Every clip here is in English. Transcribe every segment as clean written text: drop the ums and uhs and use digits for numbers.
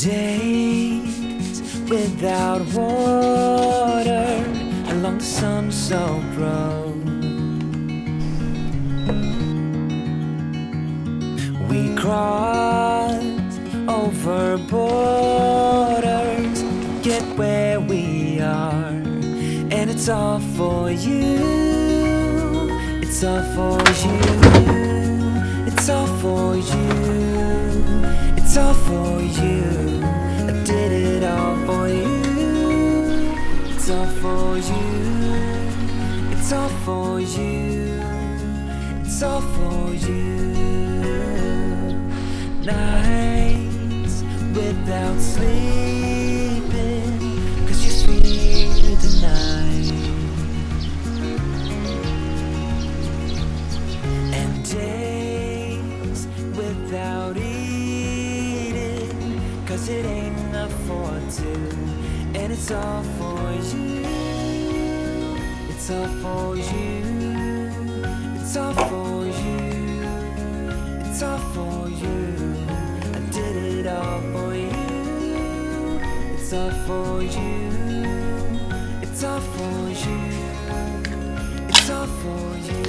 Days without water along the sun-soaked road. We crossed over borders, get where we are, and it's all for you. It's all for you. It's all for you. It's all for you. I did it all for you. It's all for you. It's all for you. It's all for you. Nights without sleeping, 'cause you're sweet tonight. And days without eating, 'cause it ain't enough for two. And it's all for you. It's all for you. It's all for you. It's all for you. I did it all for you. It's all for you. It's all for you. It's all for you.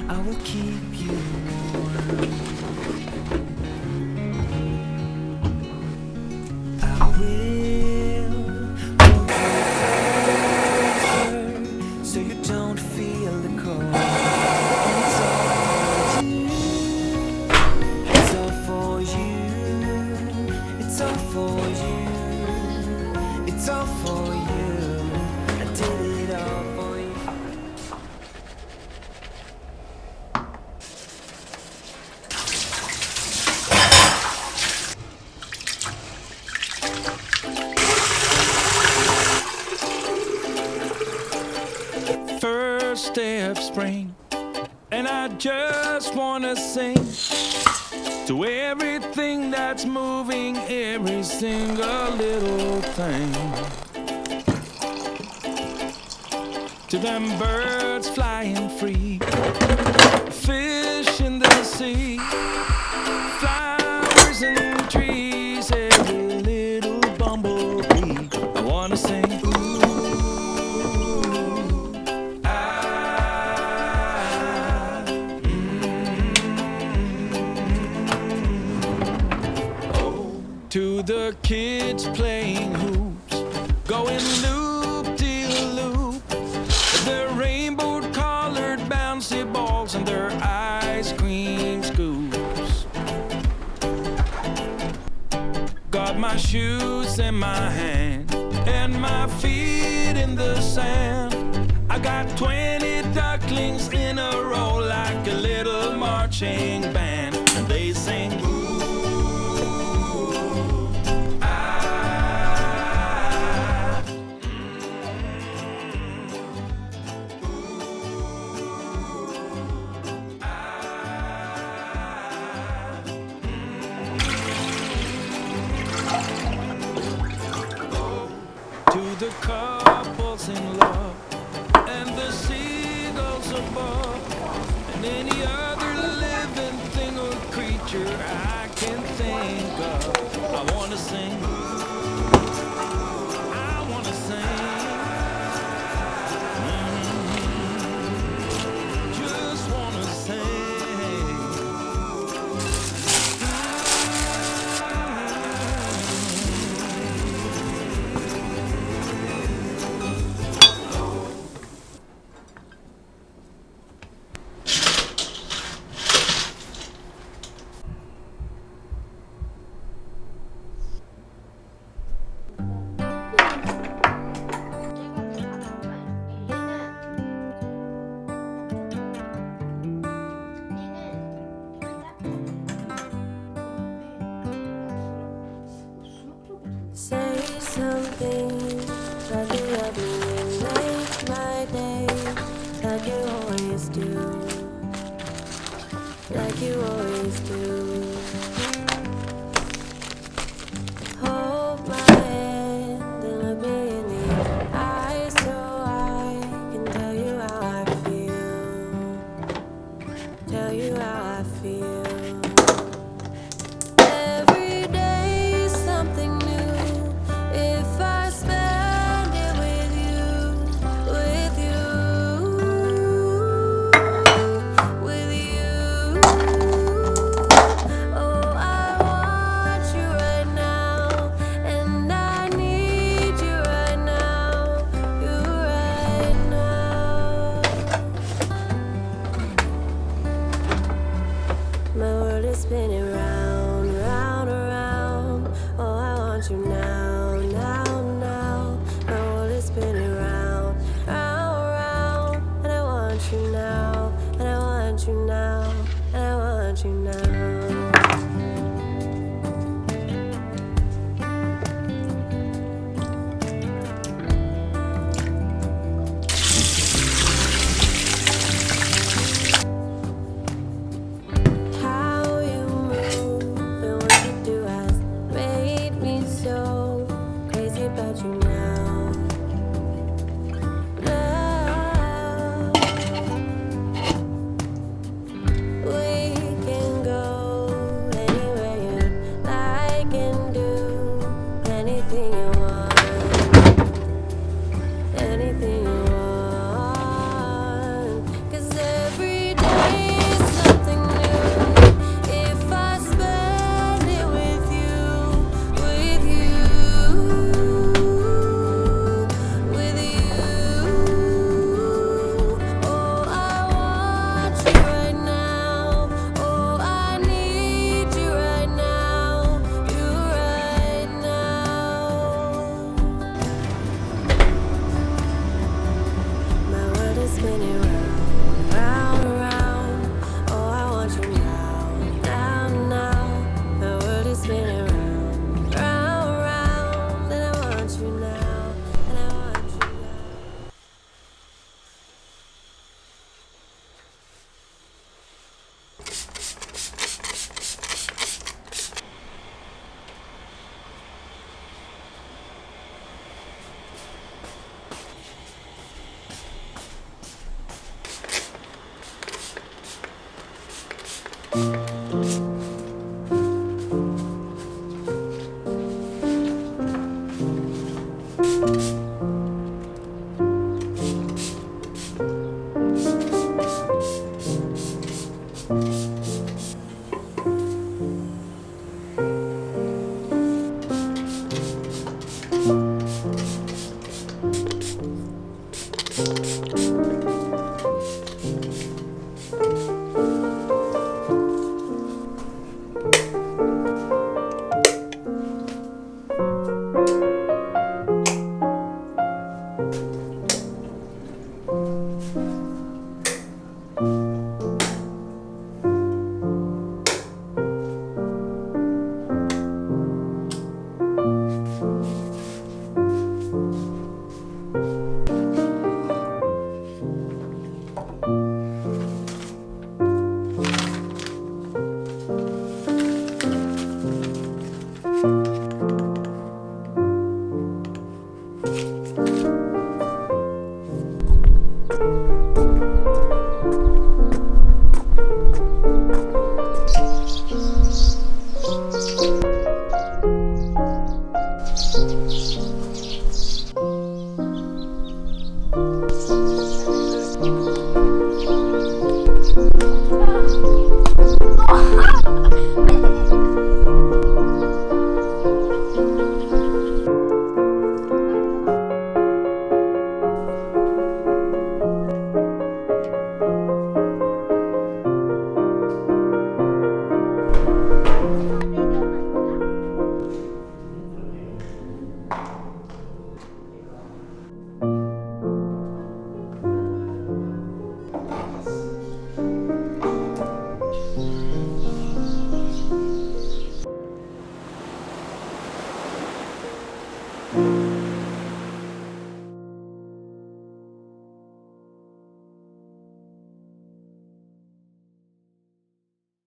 I will keep you warm. I will hold you closer so you don't feel the cold. It's all for you. It's all for you. It's all for you. I did it all for you. First day of spring, and I just wanna sing to everything that's moving, every single little thing. To them birds flying free, fish in the sea, flowers and trees, every little bumblebee. I wanna sing. To the kids playing hoops, going loop-de-loop, their rainbow-colored bouncy balls and their ice cream scoops. Got my shoes in my hand and my feet in the sand. I got 20 ducklings in a row like a little marching band.